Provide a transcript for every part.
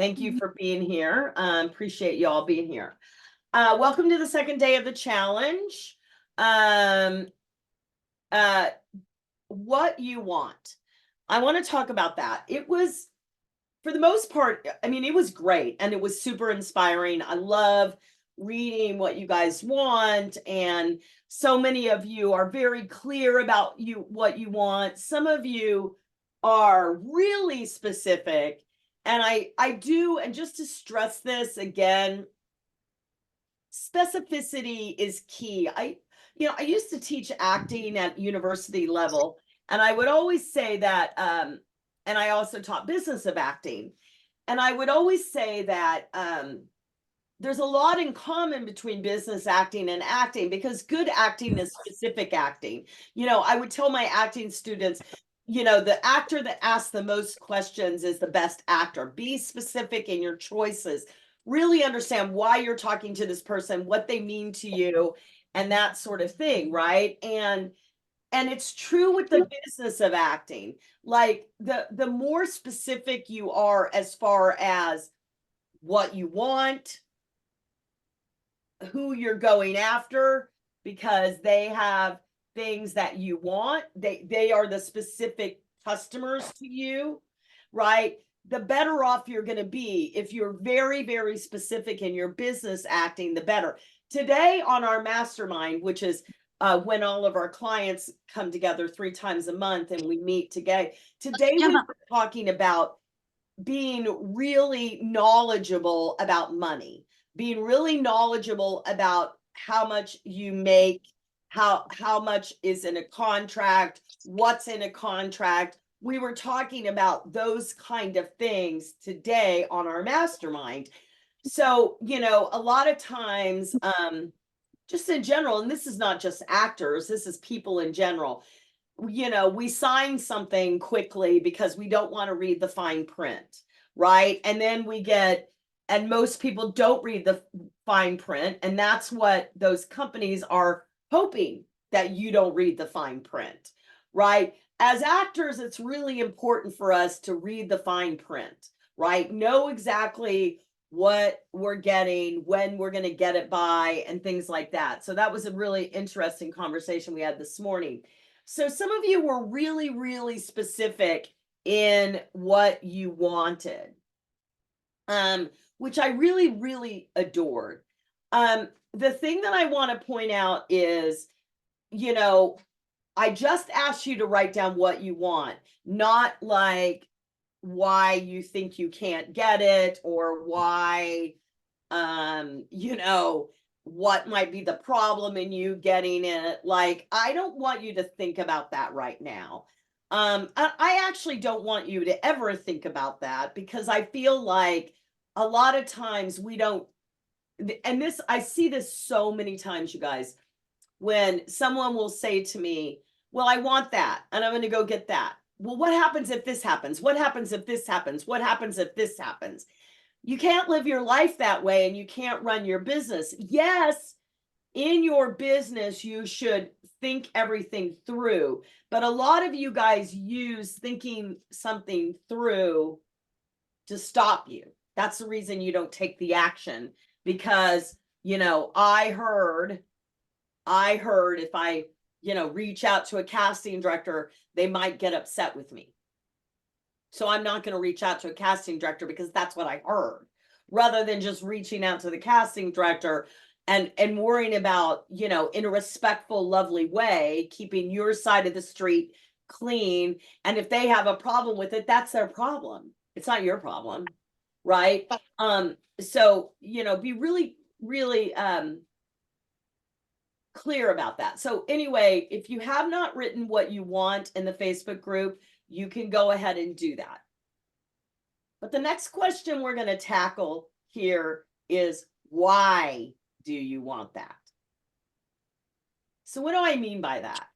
Thank you for being here. Appreciate you all being here. Welcome to the second day of the challenge. Um, uh, what you want. I want to talk about that. It was, for the most part, I mean, it was great and it was super inspiring. I love reading what you guys want, and so many of you are very clear about what you want. Some of you are really specific, and I do, and just to stress this again, specificity is key. I used to teach acting at university level, and I would always say that, and I also taught business of acting, and I would always say that there's a lot in common between business acting and acting, because good acting is specific acting. I would tell my acting students, the actor that asks the most questions is the best actor. Be specific in your choices. Really understand why you're talking to this person, what they mean to you, and that sort of thing, right? And it's true with the business of acting. Like the more specific you are as far as what you want, who you're going after, because they have things that you want, they are the specific customers to you, right? The better off you're going to be. If you're very, very specific in your business acting, the better. Today on our mastermind, which is when all of our clients come together 3 times a month and we meet today we were talking about being really knowledgeable about money, being really knowledgeable about how much you make, how much is in a contract, what's in a contract. We were talking about those kind of things today on our mastermind. So, a lot of times, just in general, and this is not just actors, this is people in general, we sign something quickly because we don't want to read the fine print, right? And then and most people don't read the fine print. And that's what those companies are hoping, that you don't read the fine print, right? As actors, it's really important for us to read the fine print, right? Know exactly what we're getting, when we're going to get it by, and things like that. So that was a really interesting conversation we had this morning. So some of you were really, really specific in what you wanted, which I really, really adored. The thing that I want to point out is, I just asked you to write down what you want, not like why you think you can't get it, or why, what might be the problem in you getting it. Like, I don't want you to think about that right now. I actually don't want you to ever think about that, because I feel like a lot of times we don't, and this, I see this so many times, you guys, when someone will say to me, well, I want that and I'm going to go get that. Well, what happens if this happens? What happens if this happens? What happens if this happens? You can't live your life that way, and you can't run your business. Yes, in your business, you should think everything through. But a lot of you guys use thinking something through to stop you. That's the reason you don't take the action, because, I heard if I, reach out to a casting director, they might get upset with me. So I'm not going to reach out to a casting director because that's what I heard, rather than just reaching out to the casting director and worrying about, in a respectful, lovely way, keeping your side of the street clean. And if they have a problem with it, that's their problem. It's not your problem, right? So, be really, really clear about that. So anyway, if you have not written what you want in the Facebook group, you can go ahead and do that. But the next question we're going to tackle here is, why do you want that? So what do I mean by that?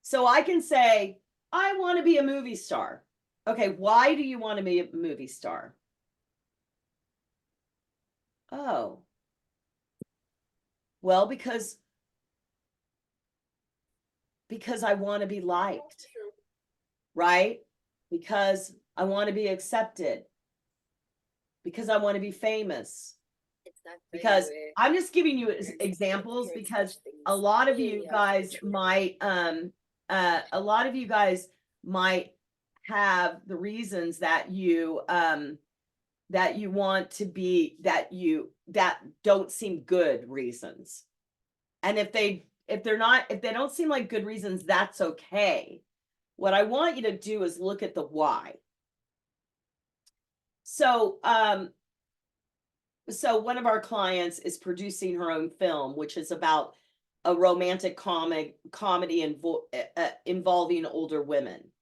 So I can say, I want to be a movie star. Okay, why do you want to be a movie star? Oh, well, because I want to be liked, right? Because I want to be accepted. Because I want to be famous. It's not Because fair. I'm just giving you examples because a lot of you guys might a lot of you guys might have the reasons that you want to be that don't seem good reasons. And if they don't seem like good reasons, that's okay. What I want you to do is look at the why. So so one of our clients is producing her own film, which is about a romantic comedy involving older women.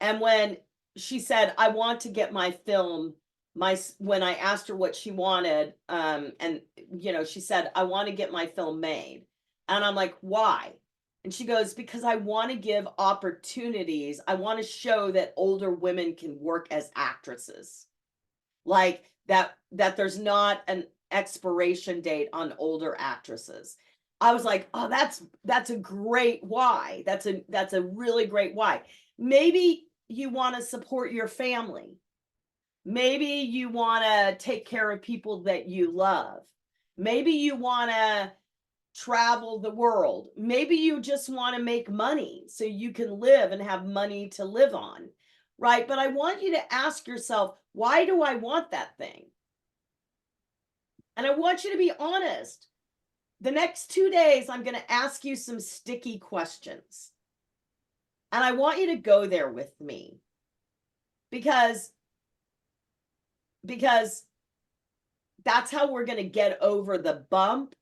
And when she said, I want to get my film, when I asked her what she wanted, and she said, I want to get my film made. And I'm like, why? And she goes, because I want to give opportunities. I want to show that older women can work as actresses. Like that there's not an expiration date on older actresses. I was like, oh, that's a great why. That's a really great why. Maybe you want to support your family. Maybe you want to take care of people that you love. Maybe you want to travel the world. Maybe you just want to make money so you can live and have money to live on. Right? But I want you to ask yourself, why do I want that thing? And I want you to be honest. The next 2 days, I'm going to ask you some sticky questions. And I want you to go there with me because that's how we're going to get over the bump.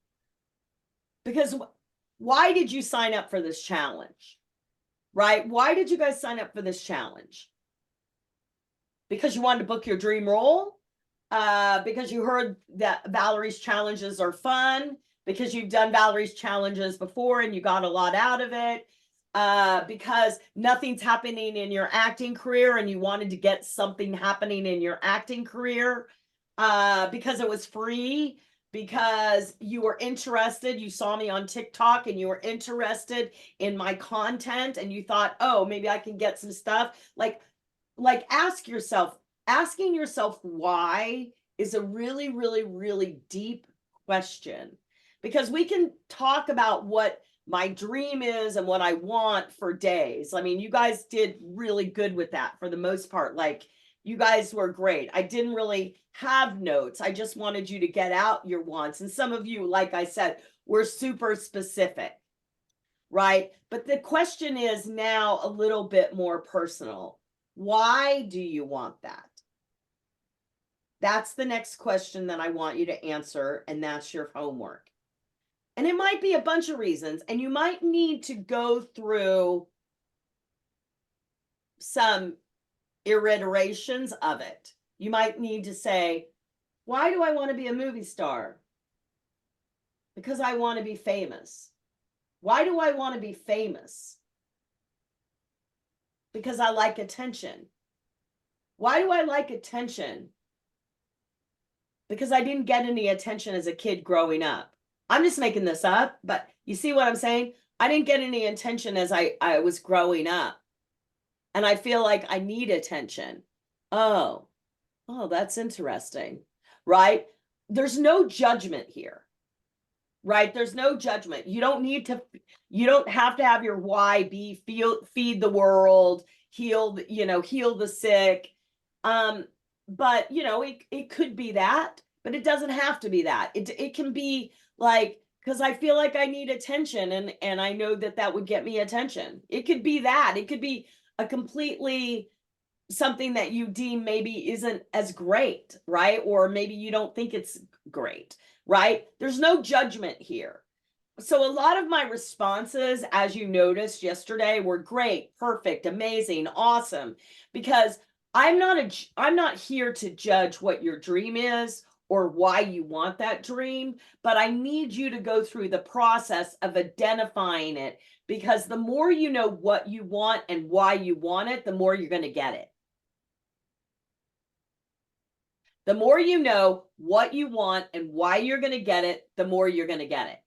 Because why did you sign up for this challenge? Right? Why did you guys sign up for this challenge? Because you wanted to book your dream role? Because you heard that Valerie's challenges are fun? Because you've done Valerie's challenges before and you got a lot out of it? Because nothing's happening in your acting career and you wanted to get something happening in your acting career? Because it was free? Because you were interested, you saw me on TikTok and you were interested in my content and you thought, oh, maybe I can get some stuff. Like ask yourself, asking yourself why is a really, really, really deep question, because we can talk about what my dream is and what I want for days. I mean, you guys did really good with that for the most part. Like, you guys were great. I didn't really have notes. I just wanted you to get out your wants. And some of you, like I said, were super specific, right? But the question is now a little bit more personal. Why do you want that? That's the next question that I want you to answer, and that's your homework. And it might be a bunch of reasons, and you might need to go through some iterations of it. You might need to say, why do I want to be a movie star? Because I want to be famous. Why do I want to be famous? Because I like attention. Why do I like attention? Because I didn't get any attention as a kid growing up. I'm just making this up, but you see what I'm saying? I didn't get any attention as I was growing up. And I feel like I need attention. Oh, that's interesting, right? There's no judgment here, right? There's no judgment. You don't have to have your why be feed the world, heal the sick. But it could be that, but it doesn't have to be that. It can be like, because I feel like I need attention and I know that would get me attention. It could be that. It could be a completely something that you deem maybe isn't as great, right? Or maybe you don't think it's great, right? There's no judgment here. So a lot of my responses, as you noticed yesterday, were great, perfect, amazing, awesome, because I'm not here to judge what your dream is or why you want that dream, but I need you to go through the process of identifying it, because the more you know what you want and why you want it, the more you're going to get it. The more you know what you want and why you're going to get it, the more you're going to get it.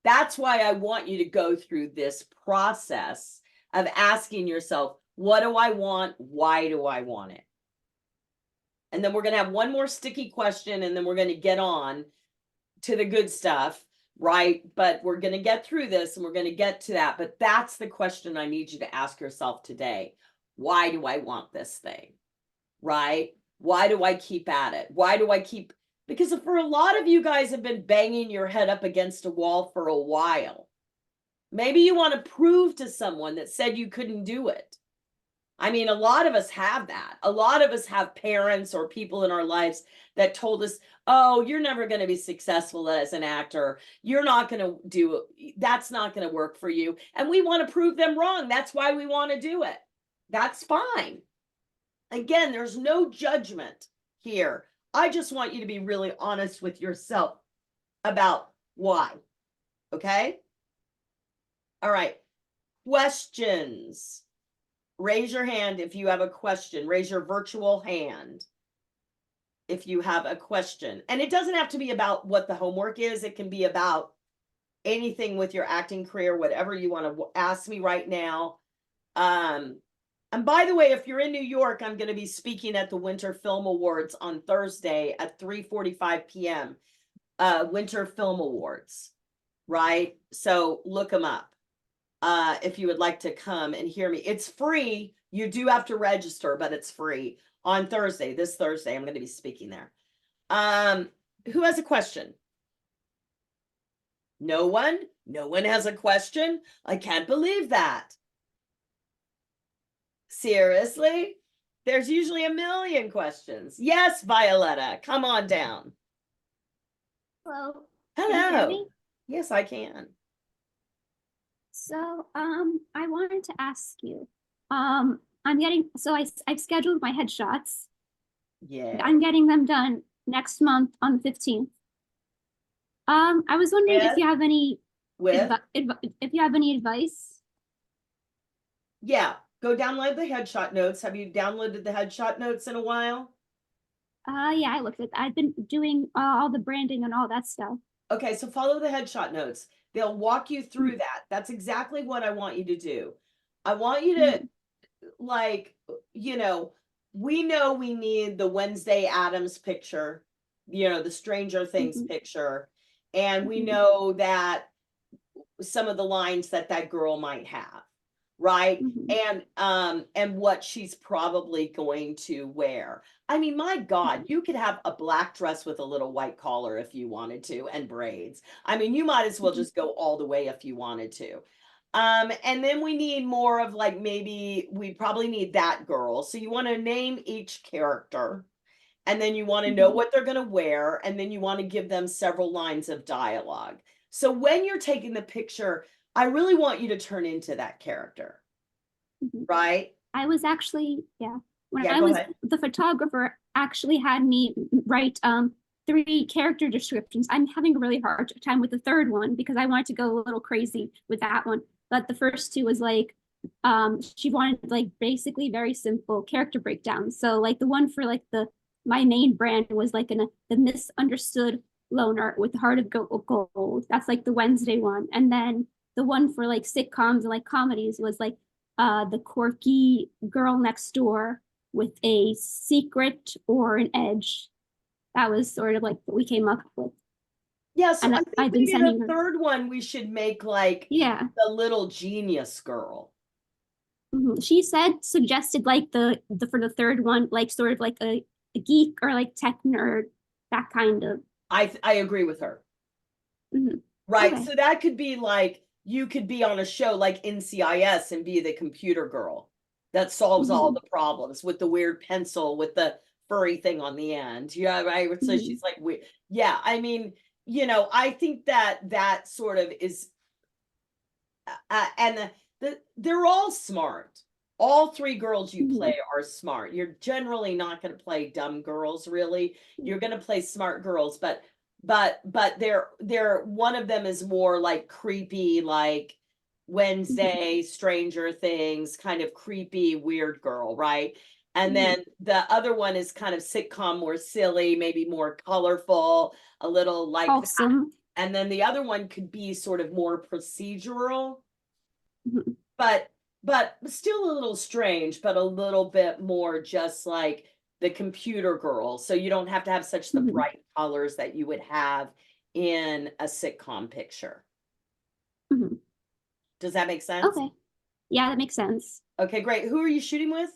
That's why I want you to go through this process of asking yourself, what do I want? Why do I want it? And then we're going to have one more sticky question, and then we're going to get on to the good stuff, right? But we're going to get through this and we're going to get to that. But that's the question I need you to ask yourself today. Why do I want this thing? Right? Why do I keep at it? Why do I keep? Because for a lot of you guys have been banging your head up against a wall for a while. Maybe you want to prove to someone that said you couldn't do it. I mean, a lot of us have that. A lot of us have parents or people in our lives that told us, oh, you're never going to be successful as an actor. You're not going to do it. That's not going to work for you. And we want to prove them wrong. That's why we want to do it. That's fine. Again, there's no judgment here. I just want you to be really honest with yourself about why. Okay? All right. Questions. Raise your hand if you have a question. Raise your virtual hand if you have a question. And it doesn't have to be about what the homework is. It can be about anything with your acting career, whatever you want to ask me right now. And by the way, if you're in New York, I'm going to be speaking at the Winter Film Awards on Thursday at 3:45 p.m. Winter Film Awards, right? So look them up. If you would like to come and hear me. It's free. You do have to register, but it's free on Thursday. This Thursday, I'm going to be speaking there. Who has a question? No one? No one has a question? I can't believe that. Seriously? There's usually a million questions. Yes, Violetta, come on down. Hello. Hello. Can you hear me? Yes, I can. So, I wanted to ask you, I've scheduled my headshots. Yeah. I'm getting them done next month on the 15th. I was wondering if you have any if you have any advice. Yeah, go download the headshot notes. Have you downloaded the headshot notes in a while? Yeah, I looked at that. I've been doing all the branding and all that stuff. Okay, so follow the headshot notes. They'll walk you through that. That's exactly what I want you to do. I want you to, like, you know we need the Wednesday Addams picture, the Stranger Things picture, and we know that some of the lines that girl might have, right? And what she's probably going to wear. I mean, my God, you could have a black dress with a little white collar if you wanted to, and braids. I mean, you might as well just go all the way if you wanted to. And then we need more of, like, maybe we probably need that girl. So you want to name each character, and then you want to know what they're going to wear, and then you want to give them several lines of dialogue. So when you're taking the picture, I really want you to turn into that character, right? I was actually, when Yeah, I go was, ahead. the photographer actually had me write 3 character descriptions. I'm having a really hard time with the third one because I wanted to go a little crazy with that one. But the first 2 was like, she wanted like basically very simple character breakdowns. So like the one for like my main brand was like the misunderstood loner with the heart of gold. That's like the Wednesday one. And then the one for like sitcoms and like comedies was like the quirky girl next door with a secret or an edge. That was sort of like what we came up with. Yeah, so And I think I've been maybe sending the her. third one we should make like Yeah. the little genius girl. She suggested like the for the third one, like sort of like a geek or like tech nerd, that kind of. I agree with her. Right. Okay. So that could be like, you could be on a show like NCIS and be the computer girl that solves all the problems with the weird pencil with the furry thing on the end. Yeah, right. So she's like, yeah, I mean, I think that sort of is, and they're all smart. All 3 girls you play are smart. You're generally not going to play dumb girls, really. You're going to play smart girls, but they're one of them is more like creepy, like Wednesday, Stranger Things, kind of creepy, weird girl, right? And then the other one is kind of sitcom, more silly, maybe more colorful, a little like that. Awesome. And then the other one could be sort of more procedural, but still a little strange, but a little bit more just like the computer girl. So you don't have to have such the Mhm. bright colors that you would have in a sitcom picture. Mhm. Does that make sense? Okay. Yeah, that makes sense. Okay, great. Who are you shooting with?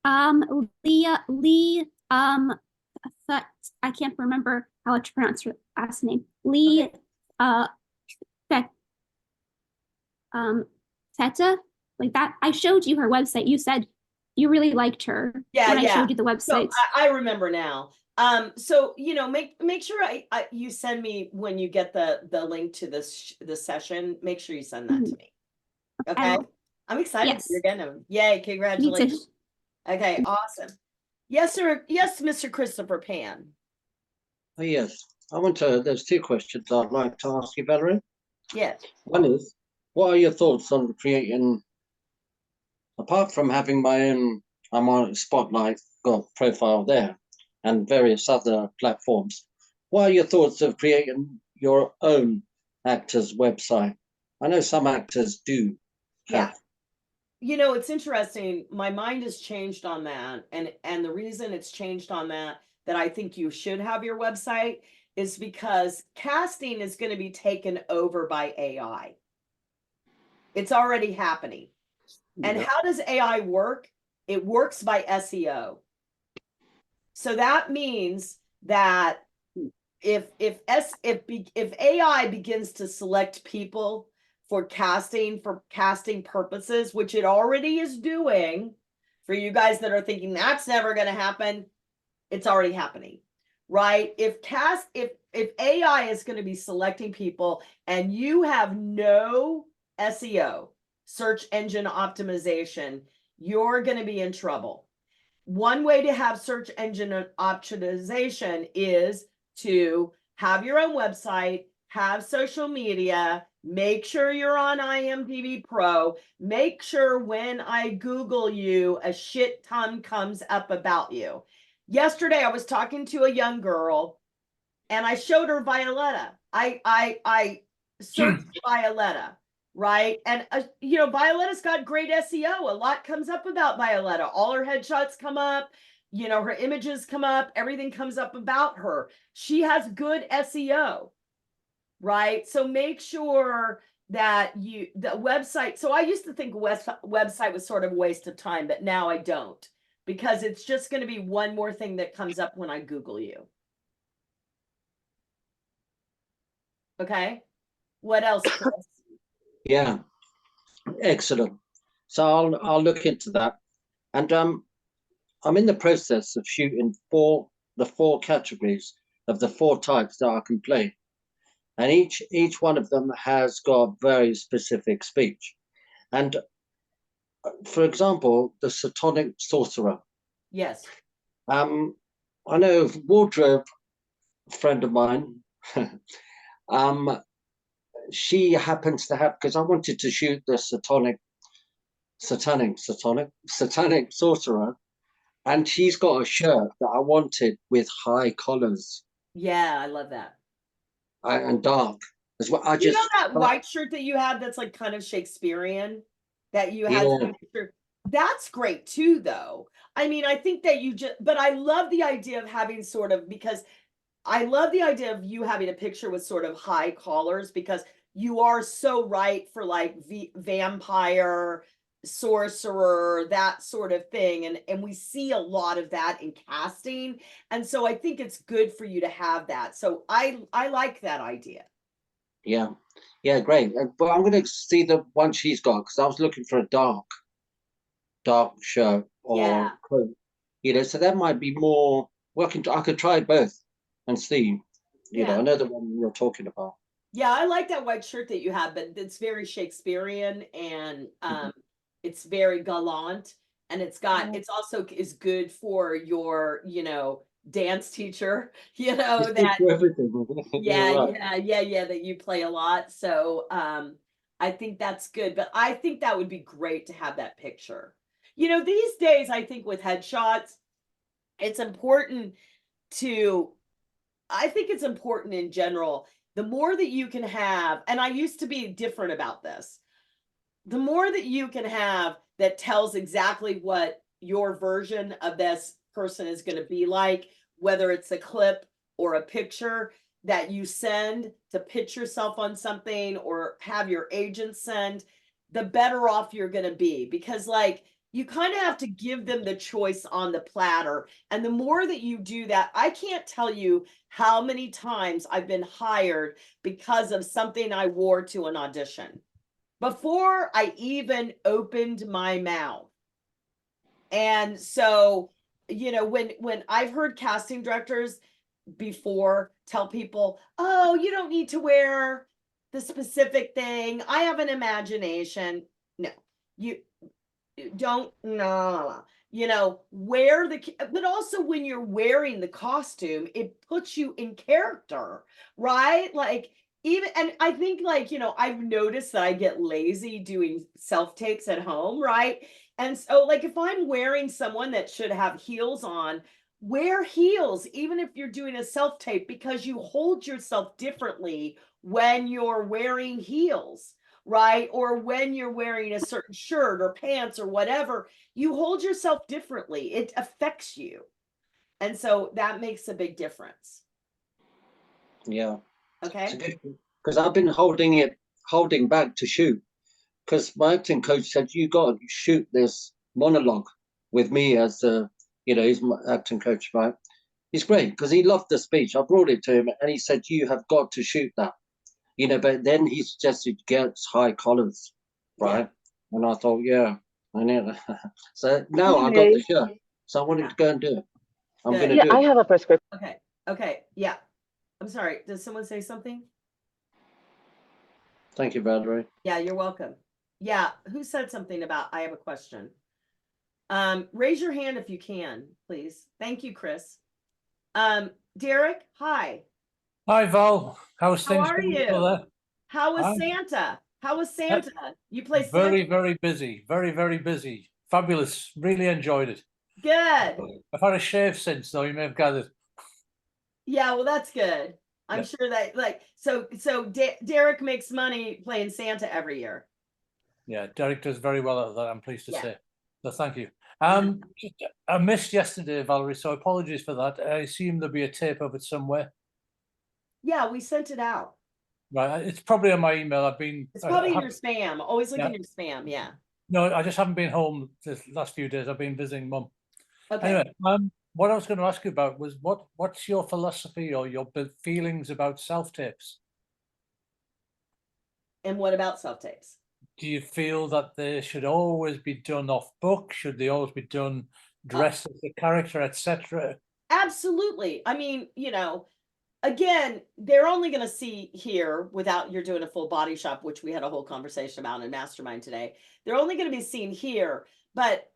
Lee, Thut, I can't remember how to pronounce her last name. Lee, Okay. uh, Fe Feta, like that. I showed you her website. You said you really liked her Yeah, when I yeah. showed you the So website. I remember now. So you know, make sure you send me when you get the link to the session. Make sure you send that Mhm. to me. I Okay. will. I'm excited that you're Yes, getting them. Yay, me too. congratulations. Okay, awesome. Yes, sir. Yes, Mr. Christopher Pan. Oh, yes. There's two questions I'd like to ask you, Valerie. Yes. One is, what are your thoughts on creating, apart from having my own, I'm on Spotlight, got profile there, and various other platforms. What are your thoughts of creating your own actor's website? I know some actors do Yeah. have. You know, it's interesting. My mind has changed on that. And the reason it's changed on that I think you should have your website is because casting is going to be taken over by AI. It's already happening. And Yeah. how does AI work? It works by SEO. So that means that if AI begins to select people for casting purposes, which it already is doing, for you guys that are thinking that's never going to happen, it's already happening, right? If AI is going to be selecting people and you have no SEO, search engine optimization, you're going to be in trouble. One way to have search engine optimization is to have your own website, have social media, make sure you're on IMDb Pro, make sure when I Google you, a shit ton comes up about you. Yesterday, I was talking to a young girl and I showed her Violetta. I searched Violetta, right? And you know, Violetta's got great SEO. A lot comes up about Violetta. All her headshots come up, you know, her images come up, everything comes up about her. She has good SEO, right? So make sure that the website. So I used to think website was sort of a waste of time, but now I don't, because it's just going to be one more thing that comes up when I Google you. Okay. What else, Chris? Yeah, excellent. So I'll look into that. And I'm in the process of shooting the four categories of the four types that I can play. And each one of them has got very specific speech. And for example, the Satanic Sorcerer. Yes. I know Wardrobe, a friend of mine, um, she happens to have, because I wanted to shoot the Satanic Sorcerer, and she's got a shirt that I wanted with high collars Yeah, I love that. and dark as well. I You know just, that white shirt that you have that's like kind of Shakespearean that you had? yeah, That's great too, though. I mean, I think that but I love the idea of having sort of, because I love the idea of you having a picture with sort of high collars, because you are so right for like vampire, sorcerer, that sort of thing. And we see a lot of that in casting. And so I think it's good for you to have that. So I like that idea. yeah, yeah, great. But I'm going to see the one she's got, because I was looking for a dark shirt Yeah. or coat, so that might be more working. I could try both and see, Yeah. I know the one you're talking about. Yeah, I like that white shirt that you have, but it's very Shakespearean and it's very gallant, and it's also is good for your, dance teacher, It's good that for everything. You're yeah, right. yeah, that you play a lot. So I think that's good, but I think that would be great to have that picture. These days I think with headshots, it's important to I think it's important in general. The more that you can have, and I used to be different about this, the more that you can have that tells exactly what your version of this person is going to be like, whether it's a clip or a picture that you send to pitch yourself on something or have your agent send, the better off you're going to be, because like you kind of have to give them the choice on the platter. And the more that you do that, I can't tell you how many times I've been hired because of something I wore to an audition before I even opened my mouth. And so, you know, when I've heard casting directors before tell people, oh, you don't need to wear the specific thing, I have an imagination. No, you don't, no, you know, wear the, but also when you're wearing the costume, it puts you in character, right? Like, even, and I think, like, you know, I've noticed that I get lazy doing self tapes at home, right? And so, like, if I'm wearing someone that should have heels on, wear heels, even if you're doing a self tape, because you hold yourself differently when you're wearing heels, right? Or when you're wearing a certain shirt or pants or whatever, you hold yourself differently. It affects you. And so that makes a big difference. Yeah. Okay. Because I've been holding back to shoot, because my acting coach said you got to shoot this monologue with me as he's my acting coach, right? He's great because he loved the speech. I brought it to him and he said you have got to shoot that, but then he suggested get high collars, right? Yeah. And I thought, yeah, I know. So now I got the shirt, so I wanted to go and do it. I'm going to do it. I have a prescription. Okay. Yeah. I'm sorry. Does someone say something? Thank you, Valerie. Yeah, you're welcome. Yeah. Who said something about, I have a question? Raise your hand if you can, please. Thank you, Chris. Derek, hi. Hi, Val. How's How things are going you? over there? How was I'm Santa? How was Santa? You play Santa? very, very busy. Very, very busy. Fabulous. Really enjoyed it. Good. I've had a shave since, though, you may have gathered. Yeah, well, that's good. I'm Yeah. sure that, like, so Derek makes money playing Santa every year. Yeah, Derek does very well at that, I'm pleased to Yeah. say. So thank you. I missed yesterday, Valerie, so apologies for that. I assume there'll be a tape of it somewhere. Yeah, we sent it out. Right, it's probably on my email. It's probably in your spam. Always look in your spam. Yeah. No, I just haven't been home the last few days. I've been visiting Mum. Okay. Anyway, what I was going to ask you about was what's your philosophy or your feelings about self-tapes? And what about self-tapes? Do you feel that they should always be done off book? Should they always be done dressed as a character, etc.? Absolutely. I mean, again, they're only going to see here without you're doing a full body shop, which we had a whole conversation about in Mastermind today. They're only going to be seen here, but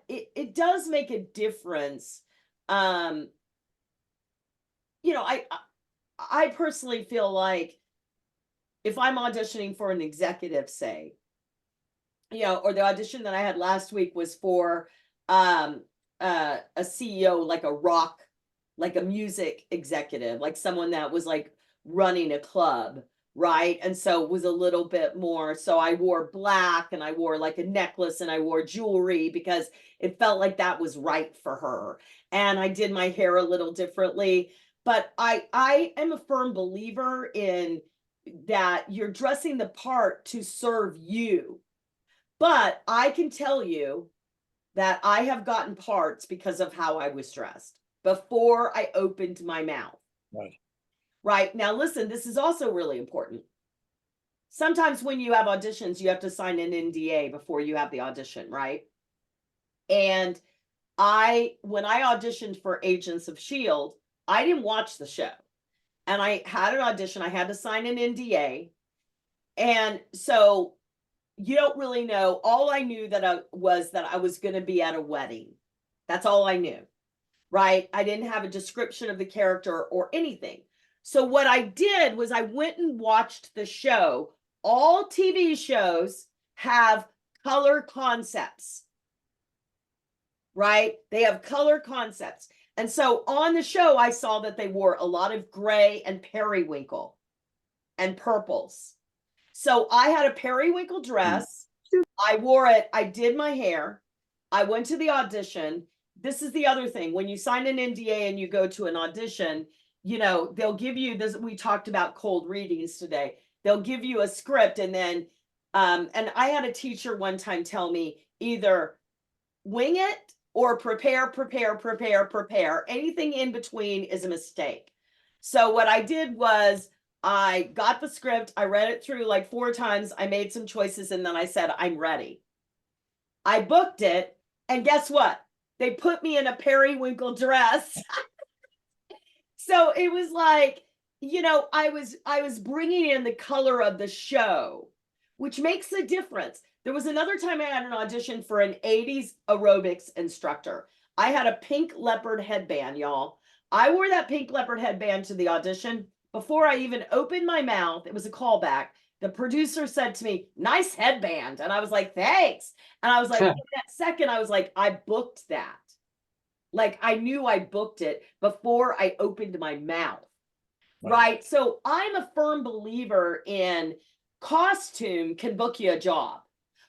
it does make a difference. I personally feel like if I'm auditioning for an executive, say, or the audition that I had last week was for a CEO, like a rock, like a music executive, like someone that was like running a club, right? And so it was a little bit more. So I wore black and I wore like a necklace and I wore jewelry because it felt like that was right for her. And I did my hair a little differently. But I am a firm believer in that you're dressing the part to serve you. But I can tell you that I have gotten parts because of how I was dressed before I opened my mouth. Right. Now, listen, this is also really important. Sometimes when you have auditions, you have to sign an NDA before you have the audition, right? And when I auditioned for Agents of S.H.I.E.L.D., I didn't watch the show. And I had an audition. I had to sign an NDA. And so you don't really know. All I knew that I was going to be at a wedding. That's all I knew, right? I didn't have a description of the character or anything. So what I did was I went and watched the show. All TV shows have color concepts, right? They have color concepts. And so on the show, I saw that they wore a lot of gray and periwinkle and purples. So I had a periwinkle dress. I wore it. I did my hair. I went to the audition this is the other thing. When you sign an NDA and you go to an audition, you know, they'll give you this. We talked about cold readings today. They'll give you a script, and then, and I had a teacher one time tell me either wing it or prepare. Anything in between is a mistake. So what I did was I got the script, I read it through like 4 times, I made some choices, and then I said, I'm ready. I booked it, and guess what? They put me in a periwinkle dress. So it was like, you know, I was bringing in the color of the show, which makes a difference. There was another time I had an audition for an 80s aerobics instructor. I had a pink leopard headband, y'all. I wore that pink leopard headband to the audition. Before I even opened my mouth, it was a callback. The producer said to me, nice headband. And I was like, thanks. And I was like, in that second, I was like, I booked that. Like I knew I booked it before I opened my mouth. Right. So I'm a firm believer in costume can book you a job.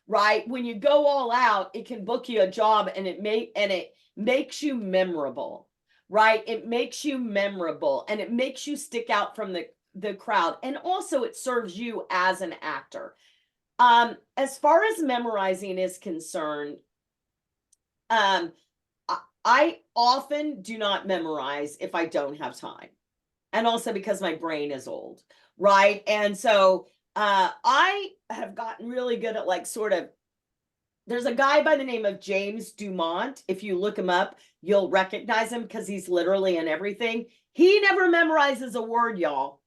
Right. When you go all out, it can book you a job, and it makes you memorable. Right. It makes you memorable, and it makes you stick out from the crowd. And also it serves you as an actor. As far as memorizing is concerned, I often do not memorize if I don't have time. And also because my brain is old, right? And so I have gotten really good at like sort of, there's a guy by the name of James Dumont. If you look him up, you'll recognize him because he's literally in everything. He never memorizes a word, y'all.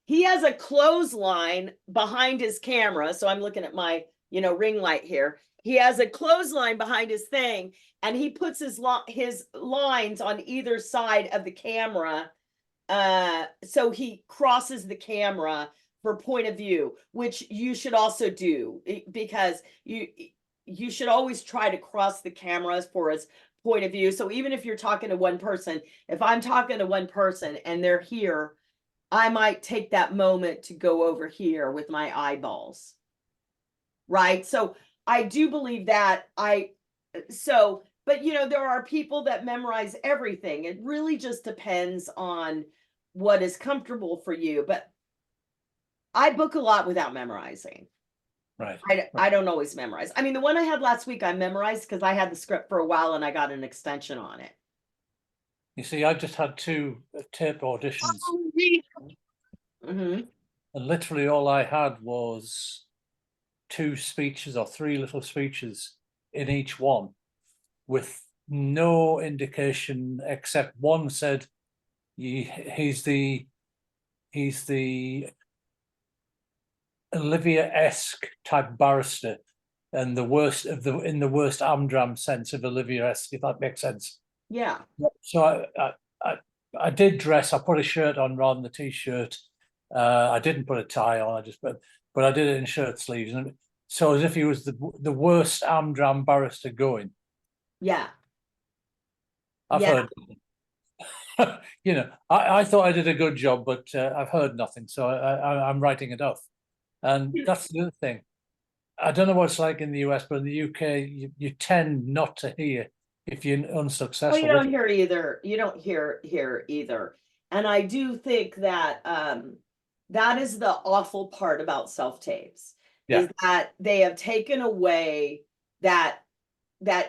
He has a clothesline behind his camera. So I'm looking at my, you know, ring light here. He has a clothesline behind his thing, and he puts his lines on either side of the camera. So he crosses the camera for point of view, which you should also do, because you should always try to cross the cameras for his point of view. So even if you're talking to one person, if I'm talking to one person and they're here, I might take that moment to go over here with my eyeballs. Right. So I do believe that but you know, there are people that memorize everything. It really just depends on what is comfortable for you. But I book a lot without memorizing. Right. I don't always memorize. I mean, the one I had last week, I memorized because I had the script for a while and I got an extension on it. You see, I just had 2 tape auditions, Mm-hmm. and literally all I had was 2 speeches or 3 little speeches in each one, with no indication except one said he's the Olivia-esque type barrister, and the worst of in the worst Amdram sense of Olivia-esque, if that makes sense. Yeah. So I did dress. I put a shirt on rather than the t-shirt. I didn't put a tie on. But I did it in shirt sleeves, and so as if he was the worst Amdram barrister going. Yeah. I've heard, you know, I thought I did a good job, but I've heard nothing, so I'm writing it off. And that's the other thing. I don't know what it's like in the US, but in the UK, you tend not to hear if you're unsuccessful. Oh, you don't hear either. You don't hear either. And I do think that that is the awful part about self-tapes, is that they have taken away that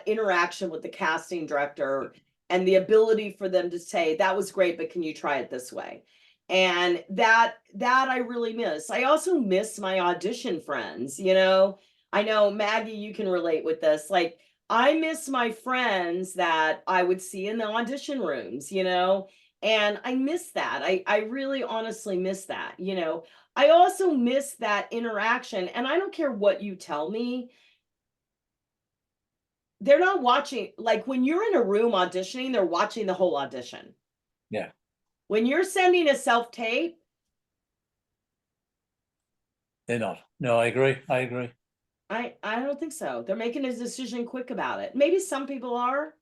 interaction with the casting director and the ability for them to say, that was great, but can you try it this way? And that I really miss. I also miss my audition friends, you know. I know, Maggie, you can relate with this. Like, I miss my friends that I would see in the audition rooms, you know, and I miss that. I really honestly miss that, you know. I also miss that interaction, and I don't care what you tell me. They're not watching, like when you're in a room auditioning, they're watching the whole audition. Yeah. When you're sending a self-tape, they're not. No, I agree. I don't think so. They're making a decision quick about it. Maybe some people are,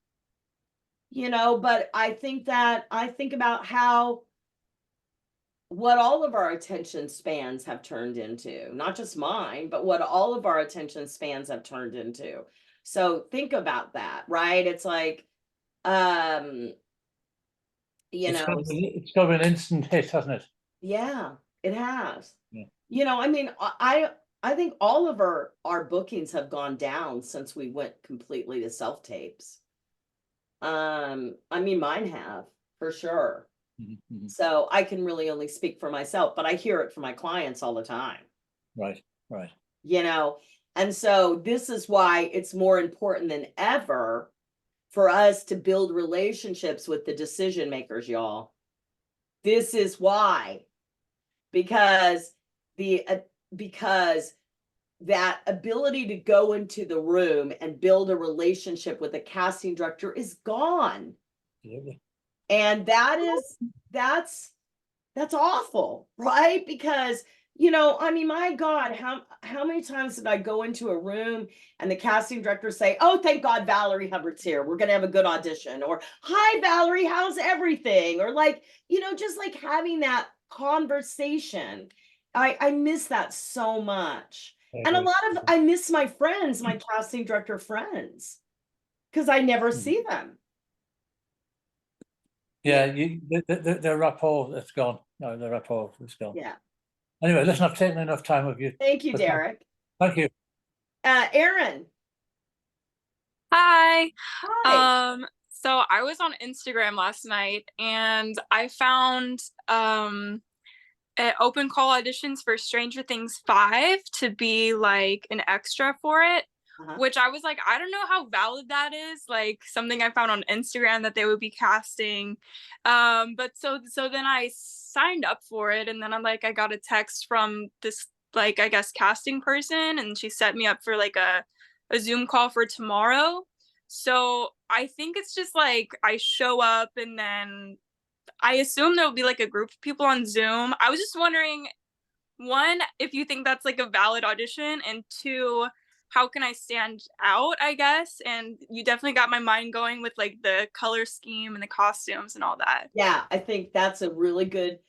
you know, but I think about what all of our attention spans have turned into, not just mine, but what all of our attention spans have turned into. So think about that, right? It's like, You It's know, it's got to be an instant hit, hasn't it? yeah, it has. Yeah. You know, I mean, I think all of our bookings have gone down since we went completely to self tapes. I mean, mine have for sure. Mhm, mhm. So I can really only speak for myself, but I hear it from my clients all the time, Right, right. you know? And so this is why it's more important than ever for us to build relationships with the decision makers, y'all. This is why, because because that ability to go into the room and build a relationship with a casting director is gone. Absolutely. And that's awful, right? Because, you know, I mean, my God, how many times did I go into a room and the casting director say, "Oh, thank God Valerie Hubbard's here. We're gonna have a good audition," or "Hi Valerie, how's everything?" Or like, you know, just like having that conversation. I miss that so much. I And a agree. lot of I miss my friends, my casting director friends, because I never Mhm. see them. Yeah, the rapport that's gone. No, the rapport is gone. Yeah. Anyway, listen, I've taken enough time of you. Thank you, But Derek. thank you. Aaron. Hi. Hi. So I was on Instagram last night and I found open call auditions for Stranger Things 5 to be like an extra for it, Uh-huh. which I was like, I don't know how valid that is, like something I found on Instagram that they would be casting. But so then I signed up for it, and then I got a text from this, like, I guess casting person, and she set me up for like a Zoom call for tomorrow. So I think it's just like I show up and then I assume there will be like a group of people on Zoom. I was just wondering, one, if you think that's like a valid audition, and two, how can I stand out, I guess? And you definitely got my mind going with like the color scheme and the costumes and all that. Yeah, I think that's a really good.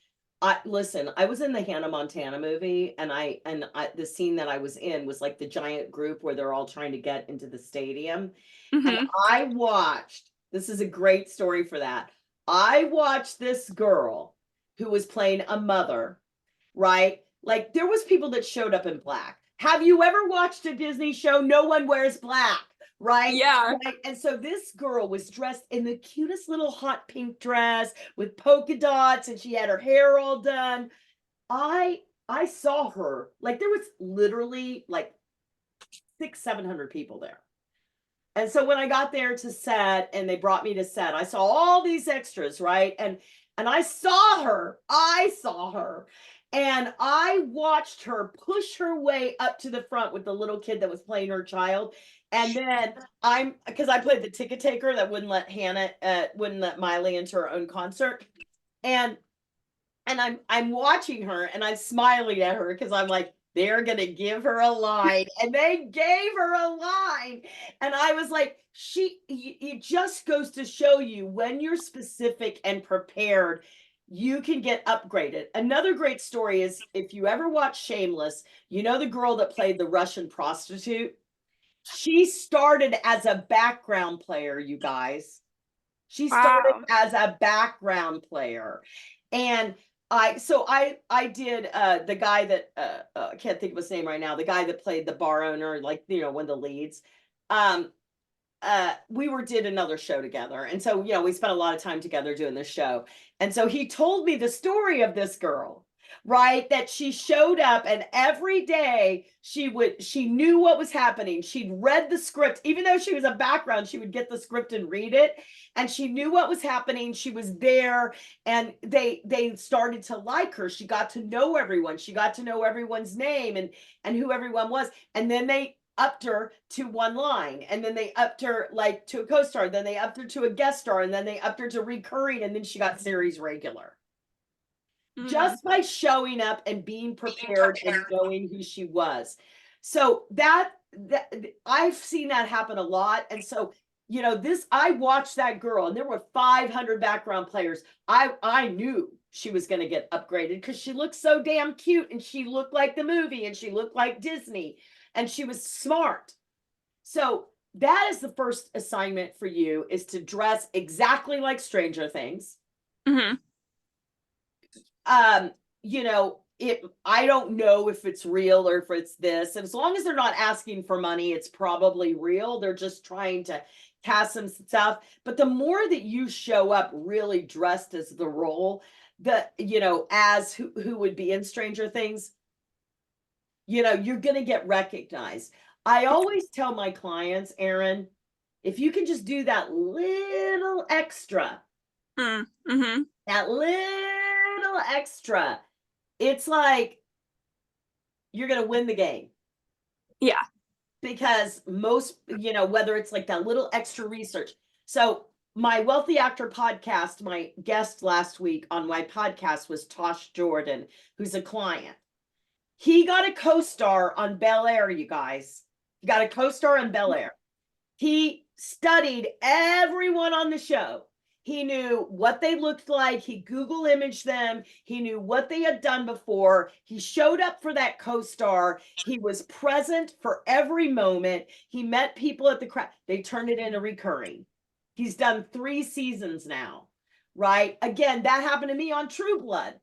Listen, I was in the Hannah Montana movie, and the scene that I was in was like the giant group where they're all trying to get into the stadium. And I watched, this is a great story for that. I watched this girl who was playing a mother, right? Like there was people that showed up in black. Have you ever watched a Disney show? No one wears black, right? Yeah. Right. And so this girl was dressed in the cutest little hot pink dress with polka dots, and she had her hair all done. I saw her, like there was literally like 600-700 people there. And so when I got there to set and they brought me to set, I saw all these extras, right? And I saw her. And I watched her push her way up to the front with the little kid that was playing her child. And then because I played the ticket taker that wouldn't let Miley into her own concert. And I'm watching her and I'm smiling at her because I'm like, they're gonna give her a line, and they gave her a line, and I was like, it just goes to show you when you're specific and prepared, you can get upgraded. Another great story is if you ever watch Shameless, you know the girl that played the Russian prostitute. She started as a background player, you guys. She started Wow. as a background player, and I did the guy that I can't think of his name right now, the guy that played the bar owner, like you know, one of the leads. We did another show together, and so you know we spent a lot of time together doing this show, and so he told me the story of this girl, right, that she showed up and every day she knew what was happening. She'd read the script, even though she was a background, she would get the script and read it, and she knew what was happening. She was there, and they started to like her. She got to know everyone. She got to know everyone's name and who everyone was, and then they upped her to one line, and then they upped her like to a co-star, then they upped her to a guest star, and then they upped her to recurring, and then she got series regular. Just by showing up and being prepared and knowing who she was. So that I've seen that happen a lot. And so, you know, I watched that girl, and there were 500 background players. I knew she was going to get upgraded because she looked so damn cute, and she looked like the movie, and she looked like Disney, and she was smart. So that is the first assignment for you, is to dress exactly like Stranger Things. Hmm. You know, I don't know if it's real or if it's this. And as long as they're not asking for money, it's probably real. They're just trying to cast some stuff. But the more that you show up really dressed as the role, as who would be in Stranger Things, you're gonna get recognized. I always tell my clients, Erin, if you can just do that little extra, Mm-hmm. that little extra, it's like you're going to win the game. Yeah. Because most, whether it's like that little extra research. So my Wealthy Actor podcast, my guest last week on my podcast was Tosh Jordan, who's a client. He got a co-star on Bel-Air, you guys. He got a co-star on Bel-Air. He studied everyone on the show. He knew what they looked like. He Google imaged them. He knew what they had done before. He showed up for that co-star. He was present for every moment. He met people at the crowd. They turned it into recurring. He's done 3 seasons now, right? Again, that happened to me on True Blood.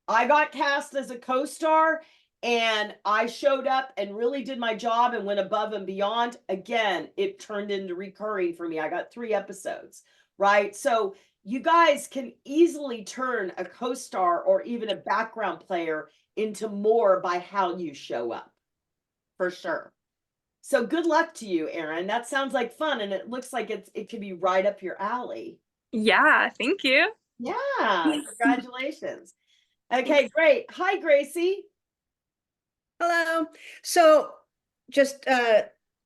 I got cast as a co-star and I showed up and really did my job and went above and beyond. Again, it turned into recurring for me. I got 3 episodes. Right? So you guys can easily turn a co-star or even a background player into more by how you show up, for sure. So good luck to you, Erin. That sounds like fun, and it looks like it could be right up your alley. Yeah, thank you. Yeah, congratulations. Okay, great. Hi, Gracie. Hello. So just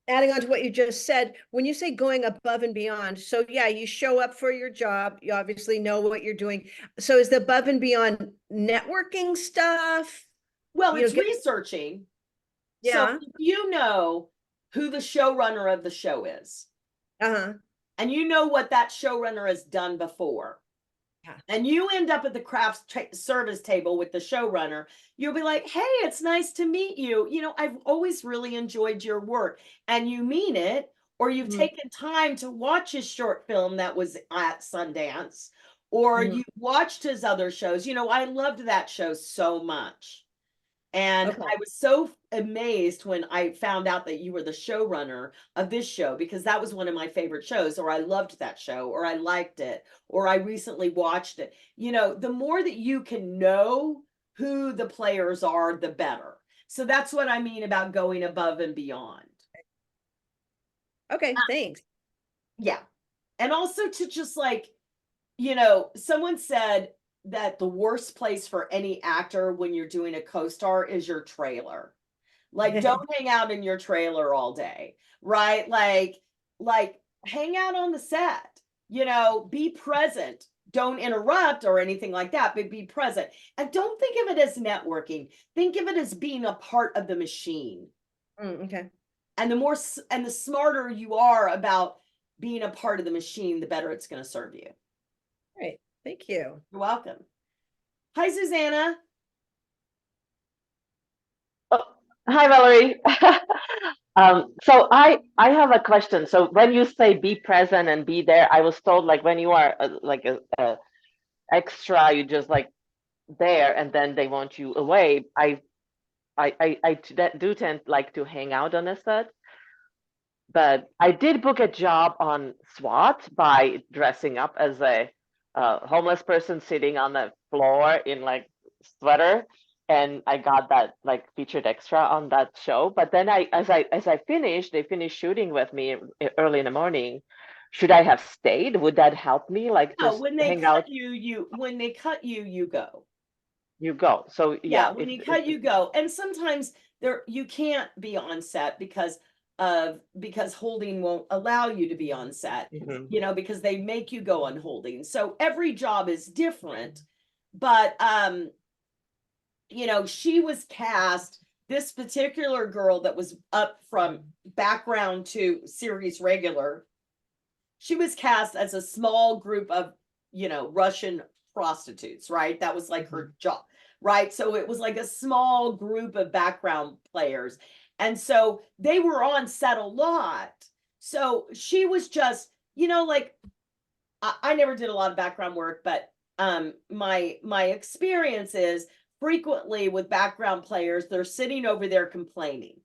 adding on to what you just said, when you say going above and beyond, so yeah, you show up for your job, you obviously know what you're doing. So is the above and beyond networking stuff? Well, You it's know, researching. Yeah. So if you know who the showrunner of the show is, Uh-huh. and you know what that showrunner has done before, Yeah. and you end up at the craft service table with the showrunner, you'll be like, hey, it's nice to meet you. I've always really enjoyed your work. And you mean it, or you've Mhm. taken time to watch his short film that was at Sundance, or Mhm. you watched his other shows. I loved that show so much. And Okay. I was so amazed when I found out that you were the showrunner of this show, because that was one of my favorite shows, or I loved that show, or I liked it, or I recently watched it. The more that you can know who the players are, the better. So that's what I mean about going above and beyond. Okay, thanks. Yeah. And also to just like, someone said that the worst place for any actor when you're doing a co-star is your trailer. Like, don't hang out in your trailer all day, right? Like hang out on the set, be present. Don't interrupt or anything like that, but be present. And don't think of it as networking. Think of it as being a part of the machine. Okay. And the smarter you are about being a part of the machine, the better it's going to serve you. Great. Thank you. You're welcome. Hi, Susanna. Hi, Valerie. So I have a question. So when you say be present and be there, I was told like when you are like a extra, you just like there, and then they want you away. I do tend like to hang out on a set, but I did book a job on SWAT by dressing up as a homeless person sitting on the floor in like sweater, and I got that like featured extra on that show. But then as I finished, they finished shooting with me early in the morning. Should I have stayed? Would that help me? Like No, just when they hang cut out? you, when they cut you go. You go. So Yeah, yeah, when you cut, you go. And sometimes you can't be on set because holding won't allow you to be on set, Mhm. because they make you go on holding. So every job is different. But she was cast, this particular girl that was up from background to series regular, she was cast as a small group of, Russian prostitutes, right? That was like her job, right? So it was like a small group of background players. And so they were on set a lot. So she was just, you know, like I never did a lot of background work, but my experience is frequently with background players, they're sitting over there complaining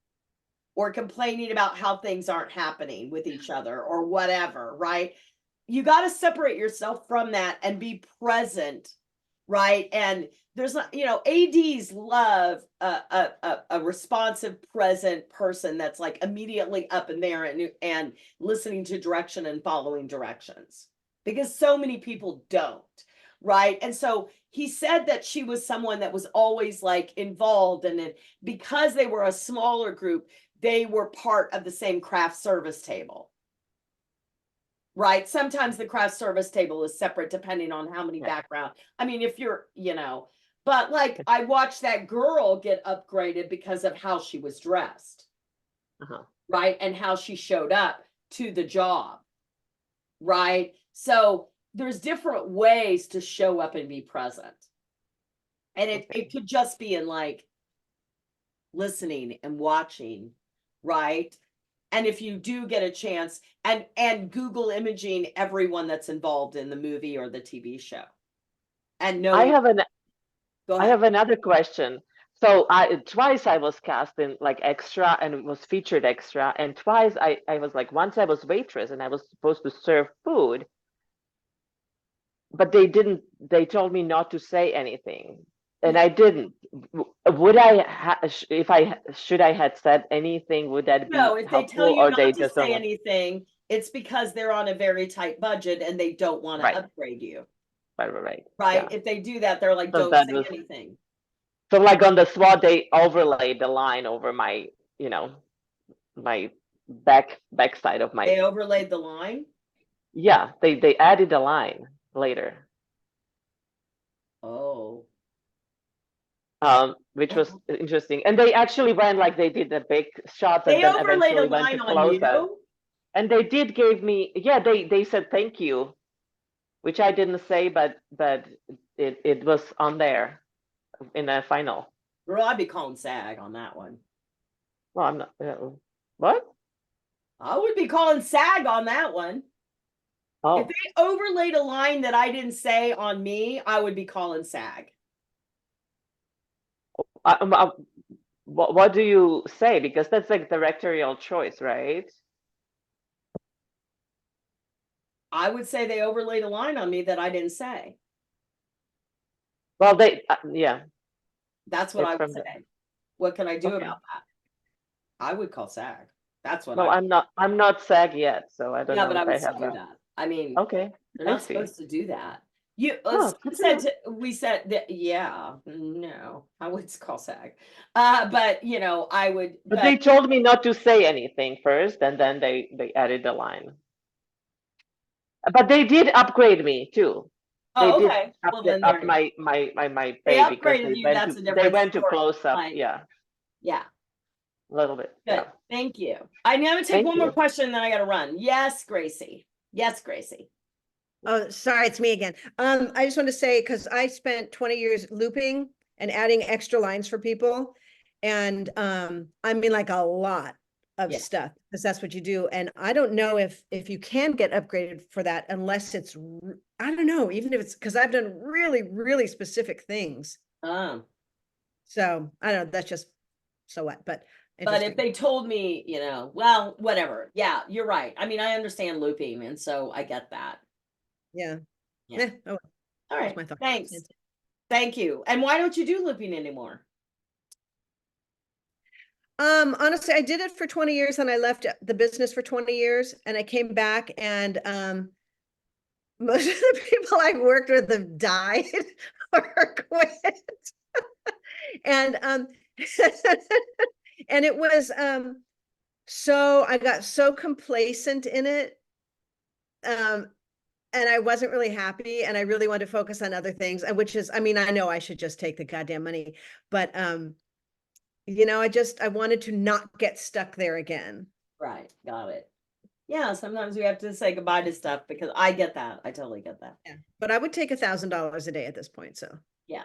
or complaining about how things aren't happening with each other or whatever, right? You got to separate yourself from that and be present, right? And there's not, you know, ADs love a responsive, present person that's like immediately up in there and listening to direction and following directions, because so many people don't, right? And so he said that she was someone that was always like involved, and it, because they were a smaller group, they were part of the same craft service table. Right. Sometimes the craft service table is separate depending on how many Yeah. background. I mean, if you're, you know, but like I watched that girl get upgraded because of how she was dressed. Uh-huh. Right. And how she showed up to the job. Right. So there's different ways to show up and be present. And it could just be in like listening and watching. Right. And if you do get a chance, and Google imaging everyone that's involved in the movie or the TV show. And no, I have go I ahead. have another question. So twice I was cast in like extra and was featured extra, and twice I was like, once I was waitress and I was supposed to serve food, but they told me not to say anything, and I didn't. Would should I had said anything, would that be No, if they tell helpful, you or they not to just don't say want? anything, it's because they're on a very tight budget and they don't want Right. to upgrade you. Right. Right. Yeah. If they do that, they're like, So don't that say was anything. so like on the SWAT, they overlaid the line over my, you know, my backside of my. They overlaid the line. Yeah, they added a line later, Oh. which was interesting. And they actually went like they did the big shots They and then overlaid a eventually went to line on close up. you. And they did give me, yeah, they said thank you, which I didn't say, but it was on there in the final. Girl, I'd be calling SAG on that one. Well, I'm not. What? I would be calling SAG on that one. Oh, If they overlaid a line that I didn't say on me, I would be calling SAG. what do you say? Because that's like directorial choice, right? I would say they overlaid a line on me that I didn't say. Well, yeah. That's what It's I would from the- say. What can I do Okay. about that? I would call SAG. That's what Well, I. I'm not SAG yet, so I don't Yeah, know but I if would I still have do a. that. I mean, Okay, they're I not see. supposed to do that. You Oh, we said that, yeah, no, I would call SAG. But you know, I would. But they told me not to say anything first, and then they added the line. But they did upgrade me too. They Oh, did okay. Well, up, then up there- my They pay because upgraded you, they that's a they different went to story, close up. like- Yeah, Yeah. a little bit. Good. Yeah. Thank you. I'm gonna take Thank one more you. question, and then I gotta run. Yes, Gracie. Yes, Gracie. Oh, sorry, it's me again. I just want to say, because I spent 20 years looping and adding extra lines for people. And I mean like a lot of Yeah. stuff, because that's what you do. And I don't know if you can get upgraded for that unless it's, I don't know, even if it's, because I've done really, really specific things. So I don't know, that's just so what, but But interesting. if they told me, you know, well, whatever. Yeah, you're right. I mean, I understand looping, and so I get that. Yeah. Yeah. Eh, oh, All that's right. my thought. Thanks. Thank you. And why don't you do looping anymore? Honestly, I did it for 20 years and I left the business for 20 years and I came back and most of the people I worked with have died or quit. And and it was so I got so complacent in it. And I wasn't really happy and I really wanted to focus on other things, and which is, I mean, I know I should just take the goddamn money, but you know, I wanted to not get stuck there again. Right. Got it. Yeah. Sometimes we have to say goodbye to stuff, because I get that. I totally get that. Yeah. But I would take $1,000 a day at this point. So Yeah.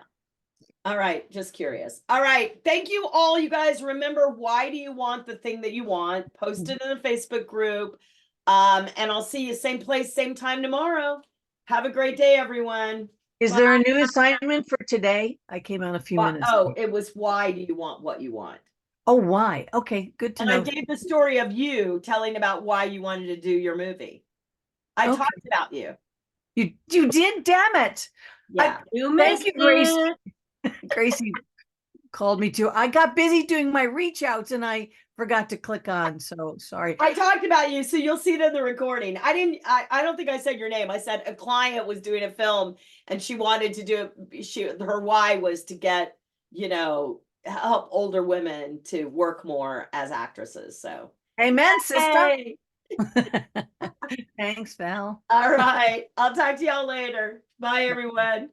All right. Just curious. All right. Thank you all. You guys remember, why do you want the thing that you want? Post it in the Facebook group. And I'll see you same place, same time tomorrow. Have a great day, everyone. Is there a new assignment for today? I came on a few minutes. Oh, ago. it was why do you want what you want? Oh, why? Okay, good to And I know. gave the story of you telling about why you wanted to do your movie. I Okay. talked about you. You did, damn it. Yeah. Thank you, Gracie. Gracie called me too. I got busy doing my reach outs and I forgot to click on. So sorry. I talked about you, so you'll see it in the recording. I don't think I said your name. I said a client was doing a film and she wanted to do it. Her why was to get, help older women to work more as actresses. So Amen, sister. hey. Thanks, Val. All right. I'll talk to y'all later. Bye, everyone.